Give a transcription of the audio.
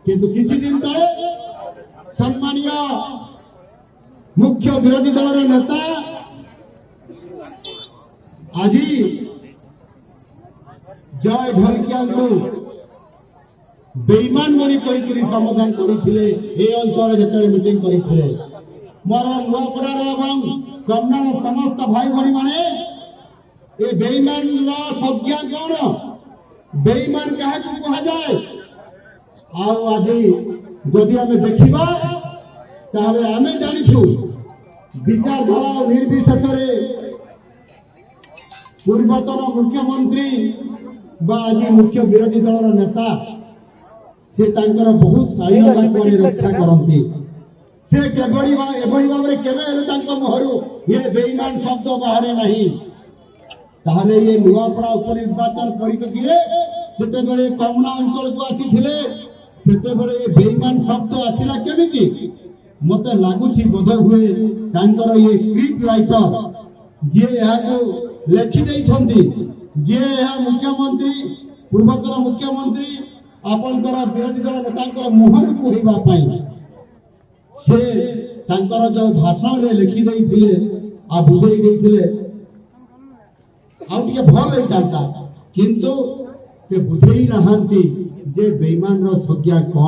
किंतु किसी दिन तले सम्मानीय मुख्य विरोधी दल नेता आज जय ढलकिया को बेईमान बोली कही समाधान करते अंचल जो मीटिंग करते मोर नुआपड़ार एवं कमनार समस्त भाई भाई माने ये बेईमान संज्ञा कौन बेईमान क्या कह जाए आज जदि आम देखा आम जाचु विचारधारा निर्विशेष पूर्वतन मुख्यमंत्री आज मुख्य विरोधी दल नेता से बहुत शालीनता को रक्षा करती से एभली भाव में मुहरु ये बेईमान शब्द बाहर नहीं ताहले ये नुआपड़ा उपनिर्वाचन परिप्रेक्षी से कमना अंचल को आसी ये बेईमान शब्द आसला केमिति मते लगुच बोध हुए ये स्क्रिप्ट राइटर जी लिखि जी मुख्यमंत्री पूर्वतन मुख्यमंत्री आपंकर विरोधी दल नेता मुहर कहवाई से जो भाषण लिखिदे आ बुझे आउटे भल होता किंतु से बुझे नहांती जे बेईमान संज्ञा कौन।